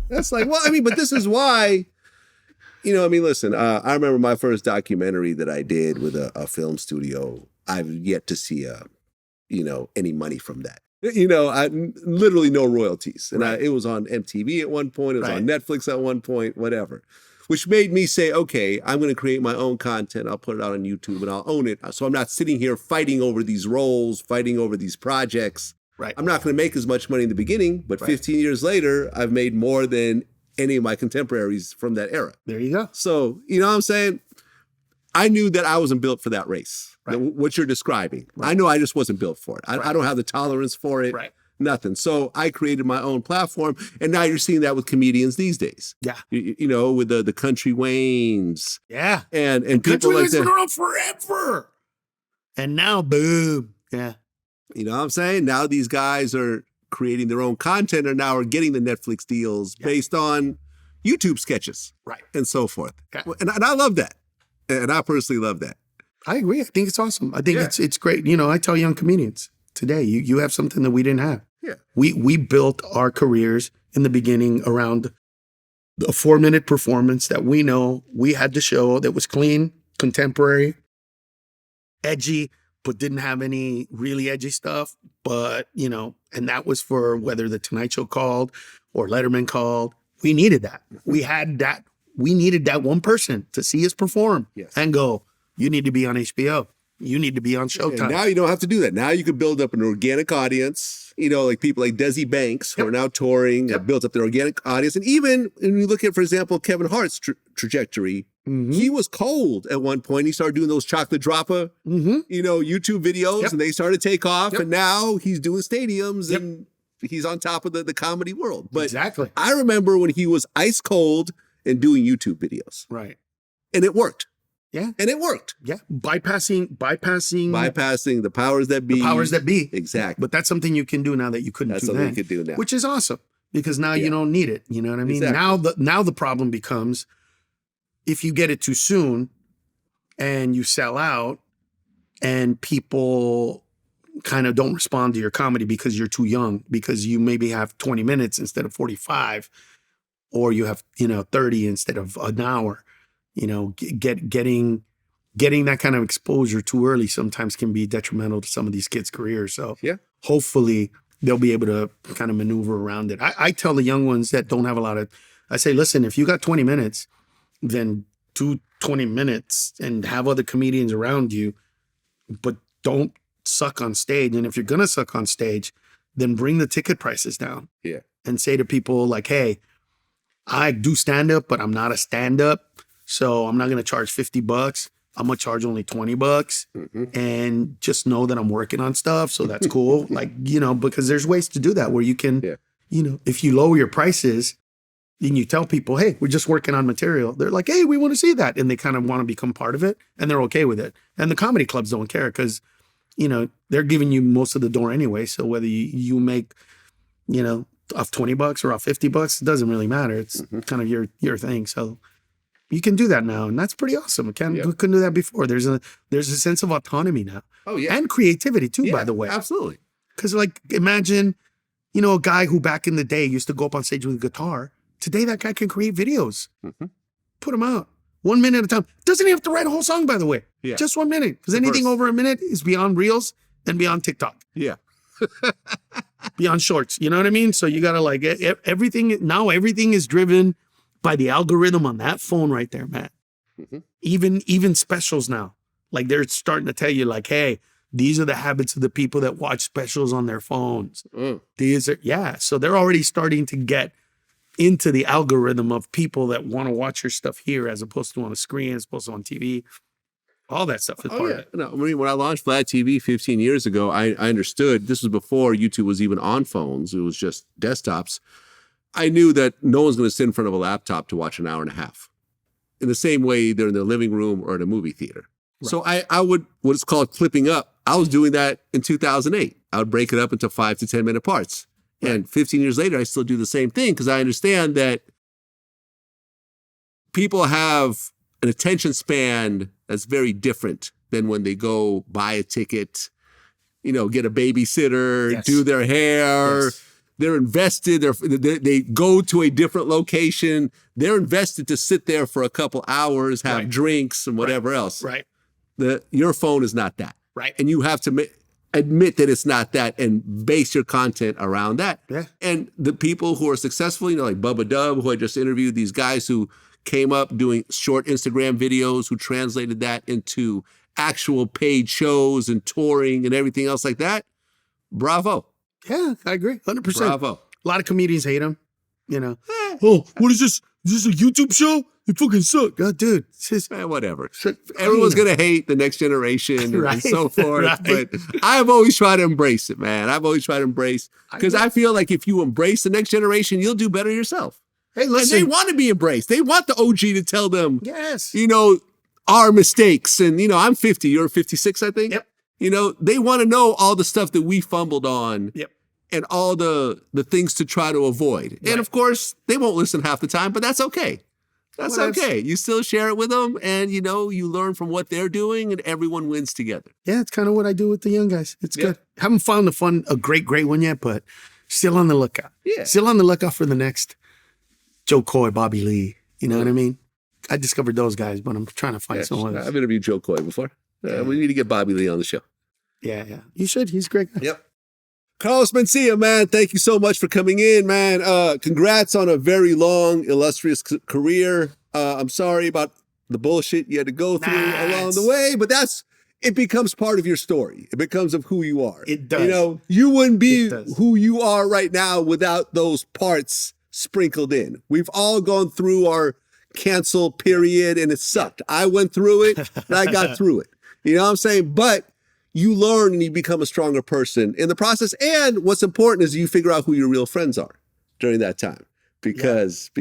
That's like, well, I mean, but this is why, I mean, listen, I remember my first documentary that I did with a film studio. I've yet to see any money from that. I literally no royalties. And Right. it was on MTV at one point. It was Right. on Netflix at one point, whatever. Which made me say, okay, I'm going to create my own content. I'll put it out on YouTube and I'll own it. So I'm not sitting here fighting over these roles, fighting over these projects. Right. I'm not going to make as much money in the beginning, but 15 years later, I've made more than any of my contemporaries from that era. There you go. So, you know what I'm saying? I knew that I wasn't built for that race. Right. What you're describing. Right. I know I just wasn't built for it. I don't have the tolerance for it. Right. Nothing. So I created my own platform. And now you're seeing that with comedians these days. Yeah. With the Country Waynes. Yeah. And Country people like Wayne's that. been around forever. And now, boom. Yeah. You know what I'm saying? Now these guys are creating their own content and now are getting the Netflix deals based on YouTube sketches. Right. And so forth. Okay. And I love that. And I personally love that. I agree. I think it's awesome. I think it's great. I tell young comedians today, you have something that we didn't have. Yeah. We built our careers in the beginning around a 4-minute performance that we know we had to show that was clean, contemporary, edgy, but didn't have any really edgy stuff. But, and that was for whether the Tonight Show called or Letterman called. We needed that. We had that. We needed that one person to see us perform and go, you need to be on HBO. You need to be on Showtime. And now you don't have to do that. Now you can build up an organic audience, like people like Desi Banks who are now touring, have built up their organic audience. And even when you look at, for example, Kevin Hart's trajectory, he was cold at one point. He started doing those chocolate dropper, YouTube videos, and they started to take off. And now he's doing stadiums and he's on top of the comedy world. But exactly. I remember when he was ice cold and doing YouTube videos. Right. And it worked. Yeah. And it worked. Yeah. Bypassing the powers that be. The powers that be. Exactly. But that's something you can do now that you couldn't do then. That's something you could do now. Which is awesome because now you don't need it. You know what I mean? Exactly. Now the problem becomes if you get it too soon and you sell out and people kind of don't respond to your comedy because you're too young, because you maybe have 20 minutes instead of 45, or you have, 30 instead of an hour. Getting that kind of exposure too early sometimes can be detrimental to some of these kids' careers. So hopefully they'll be able to kind of maneuver around it. I tell the young ones that don't have a lot of, I say, listen, if you got 20 minutes, then do 20 minutes and have other comedians around you, but don't suck on stage. And if you're going to suck on stage, then bring the ticket prices down. Yeah. And say to people like, hey, I do stand-up, but I'm not a stand-up. So I'm not going to charge $50. I'm going to charge only $20 and just know that I'm working on stuff. So that's cool. Because there's ways to do that where you can, if you lower your prices and you tell people, hey, we're just working on material. They're like, hey, we want to see that. And they kind of want to become part of it and they're okay with it. And the comedy clubs don't care because, they're giving you most of the door anyway. So whether you make, off $20 or off $50, it doesn't really matter. It's kind of your thing. So you can do that now, and that's pretty awesome. We couldn't do that before. There's a sense of autonomy now. Oh yeah, and creativity too. By the way, absolutely. Because imagine, a guy who back in the day used to go up on stage with a guitar. Today, that guy can create videos, put them out 1 minute at a time. Doesn't even have to write a whole song, by the way. Yeah, just 1 minute. Because anything over a minute is beyond Reels and beyond TikTok. Yeah. Beyond Shorts. You know what I mean? So you gotta everything. Now everything is driven by the algorithm on that phone right there, man. Even specials now, they're starting to tell you hey, these are the habits of the people that watch specials on their phones. These are, so they're already starting to get into the algorithm of people that want to watch your stuff here as opposed to on a screen, as opposed to on TV. All that stuff is part of it. No, when I launched Vlad TV 15 years ago, I understood this was before YouTube was even on phones. It was just desktops. I knew that no one's going to sit in front of a laptop to watch an hour and a half. In the same way they're in their living room or in a movie theater. Right. So I would, what is called clipping up. I was doing that in 2008. I would break it up into 5 to 10 minute parts. Right. And 15 years later, I still do the same thing because I understand that people have an attention span that's very different than when they go buy a ticket, get a babysitter, do their hair, They're invested. They go to a different location. They're invested to sit there for a couple hours, have drinks and whatever else. Right. Your phone is not that. Right. And you have to admit that it's not that and base your content around that. Yeah. And the people who are successful, like Bubba Dub, who I just interviewed, these guys who came up doing short Instagram videos, who translated that into actual paid shows and touring and everything else like that. Bravo. Yeah, I agree. 100%. Bravo. A lot of comedians hate him, Oh, what is this? Is this a YouTube show? It fucking sucks. Oh, dude. It's just, whatever. Everyone's going to hate the next generation and so forth. But I've always tried to embrace it, man. I've always tried to embrace, because I feel like if you embrace the next generation, you'll do better yourself. Hey, listen. And they want to be embraced. They want the OG to tell them, yes, our mistakes. And, I'm 50, you're 56, I think. Yep. They want to know all the stuff that we fumbled on. Yep. And all the things to try to avoid. Right. And of course, they won't listen half the time, but that's okay. That's okay. You still share it with them, and you learn from what they're doing, and everyone wins together. Yeah, it's kind of what I do with the young guys. It's good. Haven't found a great one yet, but still on the lookout. Yeah. Still on the lookout for the next Joe Coy, Bobby Lee. You know what I mean? I discovered those guys, but I'm trying to find someone else. I've interviewed Joe Coy before. We need to get Bobby Lee on the show. Yeah. You should. He's a great guy. Yep. Carlos Mencia, man, thank you so much for coming in, man. Congrats on a very long, illustrious career. I'm sorry about the bullshit you had to go through along the way, but it becomes part of your story. It becomes of who you are. It does. You wouldn't be who you are right now without those parts sprinkled in. We've all gone through our cancel period, and it sucked. I went through it, and I got through it. You know what I'm saying? But you learn and you become a stronger person in the process. And what's important is you figure out who your real friends are during that time, because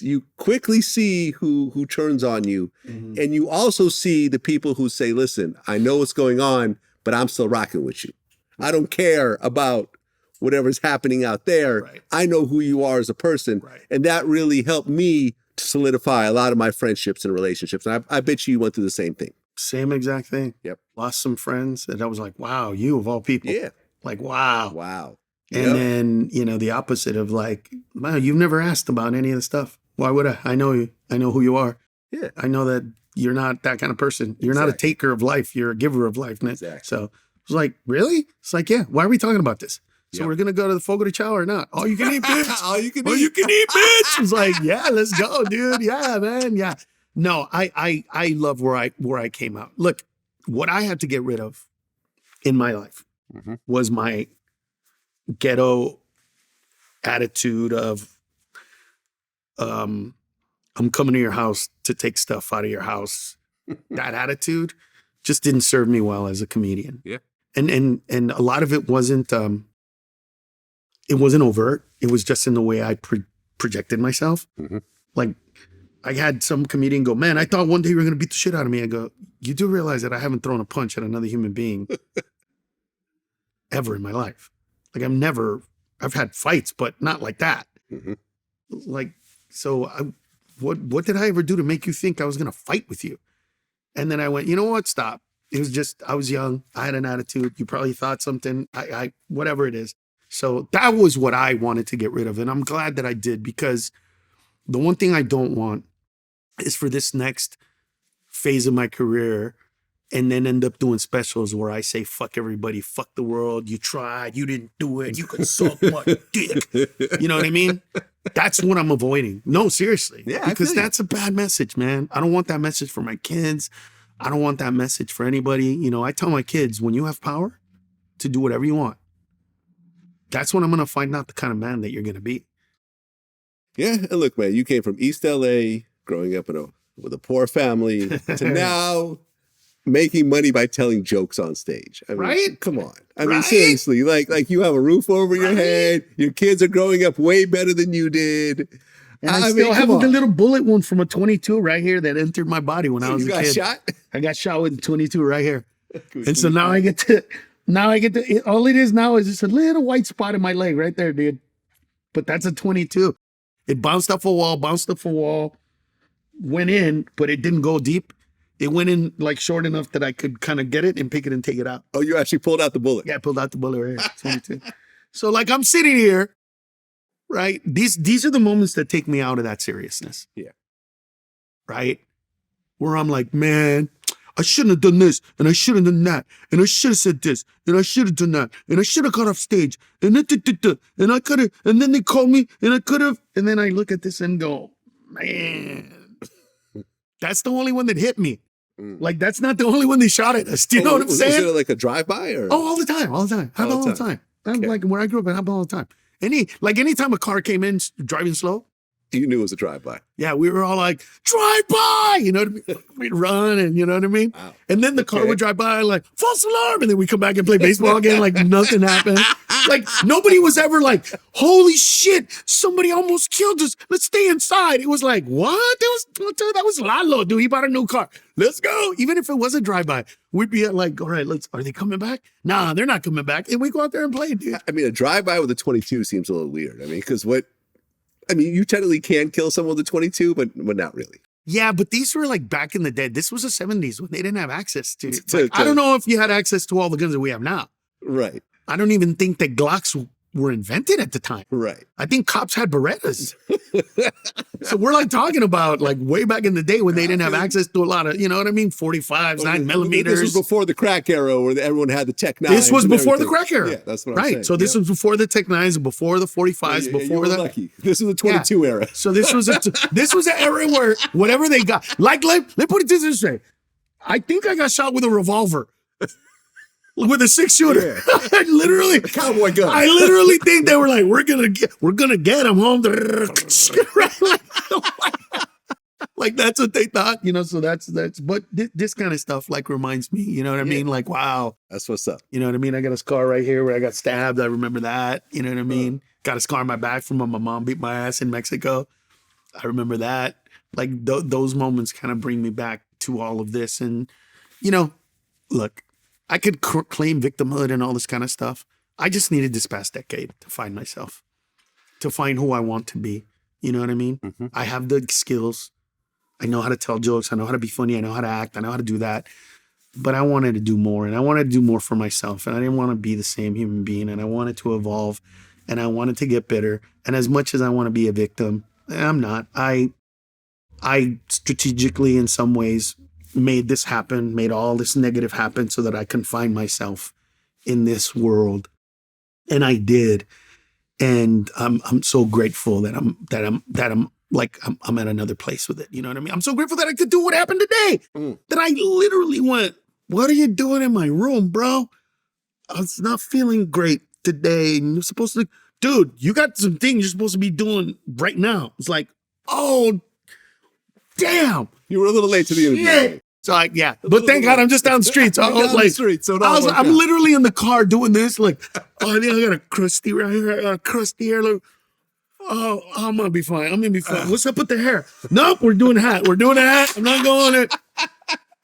you quickly see who turns on you. Mm-hmm. And you also see the people who say, listen, I know what's going on, but I'm still rocking with you. I don't care about whatever's happening out there. Right. I know who you are as a person. Right. And that really helped me to solidify a lot of my friendships and relationships. And I bet you went through the same thing. Same exact thing. Yep. Lost some friends that I was like, wow, you of all people. Yeah. Like, wow. Wow. And then, the opposite of like, wow, you've never asked about any of the stuff. Why would I? I know you. I know who you are. Yeah. I know that you're not that kind of person. You're not a taker of life. You're a giver of life. Exactly. So I was like, really? It's like, yeah. Why are we talking about this? So we're going to go to the Fogo de Chao or not? All you can eat, bitch. All you can eat, bitch. It's like, yeah, let's go, dude. Yeah, man. Yeah. No, I love where I came out. Look, what I had to get rid of in my life was my ghetto attitude of I'm coming to your house to take stuff out of your house. That attitude just didn't serve me well as a comedian. Yeah. And a lot of it wasn't overt. It was just in the way I projected myself. Mm-hmm. Like, I had some comedian go, man, I thought one day you were going to beat the shit out of me. I go, you do realize that I haven't thrown a punch at another human being ever in my life. Like, I've had fights, but not like that. Mm-hmm. Like, so what did I ever do to make you think I was going to fight with you? And then I went, you know what? Stop. It was just, I was young. I had an attitude. You probably thought something, I whatever it is. So that was what I wanted to get rid of. And I'm glad that I did, because the one thing I don't want is for this next phase of my career and then end up doing specials where I say, fuck everybody, fuck the world. You tried, you didn't do it. You could suck my dick. You know what I mean? That's what I'm avoiding. No, seriously. Yeah, because that's a bad message, man. I don't want that message for my kids. I don't want that message for anybody. I tell my kids, when you have power to do whatever you want, that's when I'm going to find out the kind of man that you're going to be. Yeah. And look, man, you came from East LA, growing up with a poor family, to now making money by telling jokes on stage. I mean, right? Come on. I mean, seriously, like you have a roof over your head. Your kids are growing up way better than you did. And I still have the little bullet wound from a 22 right here that entered my body when I was a kid. Shot? I got shot with a 22 right here. And so now I get to, all it is now is just a little white spot in my leg right there, dude. But that's a 22. It bounced off a wall, went in, but it didn't go deep. It went in like short enough that I could kind of get it and pick it and take it out. Oh, you actually pulled out the bullet? Yeah, I pulled out the bullet right here. 22. So like I'm sitting here right? These are the moments that take me out of that seriousness. Yeah. Right? Where I'm like, man, I shouldn't have done this, and I should have done that, and I should have said this, and I should have done that, and I should have got off stage, and and I could have, and then they called me, and I could have, and then I look at this and go, man, that's the only one that hit me. Like, that's not the only one they shot at us. Do you know what I'm saying? Was it like a drive-by or? Oh, all the time. Happened all the time. Okay. Like where I grew up, it happened all the time. Anytime a car came in driving slow, You knew it was a drive-by. yeah, we were all like, drive by, you know what I mean? We'd run and you know what I mean? Wow. And then the car would drive by like, false alarm. And then we come back and play baseball again like nothing happened. Like nobody was ever like, holy shit, somebody almost killed us. Let's stay inside. It was like, what? That was Lalo, dude. He bought a new car. Let's go. Even if it was a drive-by, we'd be like, all right, are they coming back? Nah, they're not coming back. And we go out there and play, dude. I mean, a drive-by with a 22 seems a little weird. I mean, because you technically can kill someone with a 22, but not really. Yeah, but these were like back in the day. This was the 70s when they didn't have access to. I don't know if you had access to all the guns that we have now. Right. I don't even think that Glocks were invented at the time. Right. I think cops had Berettas. So we're like talking about like way back in the day when they didn't have access to a lot of, you know what I mean? 45s, 9mm. This was before the crack era where everyone had the Tech 9s. This was before the crack era. Yeah, that's what I'm saying. Right. So this was before the Tech 9s, before the 45s, you before were the. lucky. This is the 22 era. So this was an era where whatever they got, like let put it this way. I think I got shot with a revolver. With a 6-shooter. Yeah. I literally A cowboy gun. I literally think they were like, we're gonna get him home. Like that's what they thought, you know. So that's but this kind of stuff like reminds me, you know what I mean? Like, wow. That's what's up. You know what I mean? I got a scar right here where I got stabbed. I remember that. You know what I mean? Got a scar on my back from when my mom beat my ass in Mexico. I remember that. Like those moments kind of bring me back to all of this. And, you know, look, I could claim victimhood and all this kind of stuff. I just needed this past decade to find myself, to find who I want to be. You know what I mean? Mm-hmm. I have the skills. I know how to tell jokes. I know how to be funny. I know how to act. I know how to do that. But I wanted to do more, and I wanted to do more for myself. And I didn't want to be the same human being, and I wanted to evolve, and I wanted to get better. And as much as I want to be a victim, I'm not. I strategically, in some ways, made this happen, made all this negative happen so that I can find myself in this world. And I did. And I'm so grateful that I'm at another place with it. You know what I mean? I'm so grateful that I could do what happened today. That I literally went, what are you doing in my room, bro? I was not feeling great today. And you're supposed to, dude, you got some things you're supposed to be doing right now. It's like, oh, damn. You were a little late to the interview. So yeah, but thank God I'm just down the street. So I was like, I'm literally in the car doing this. Like, oh, I think I got a crusty right here. I got a crusty hair. Like, oh, I'm gonna be fine. I'm gonna be fine. What's up with the hair? Nope, we're doing a hat. We're doing a hat. I'm not going it.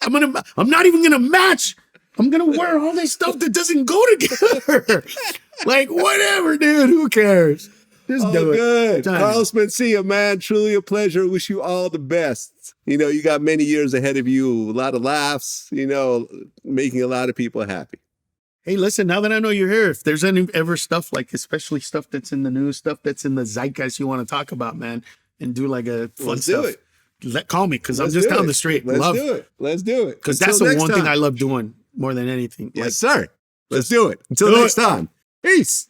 I'm not even gonna match. I'm gonna wear all this stuff that doesn't go together. Like, whatever, dude. Who cares? Just do it. Good. Carlos Mencia, man, truly a pleasure. Wish you all the best. You know, you got many years ahead of you, a lot of laughs, you know, making a lot of people happy. Hey, listen, now that I know you're here, if there's any ever stuff like, especially stuff that's in the news, stuff that's in the zeitgeist you want to talk about, man, and do like a fun stuff. Call me, because I'm just down the street. Let's do it. Let's do it. Because that's the one thing I love doing more than anything. Yes, sir. Let's do it. Until next time. Peace.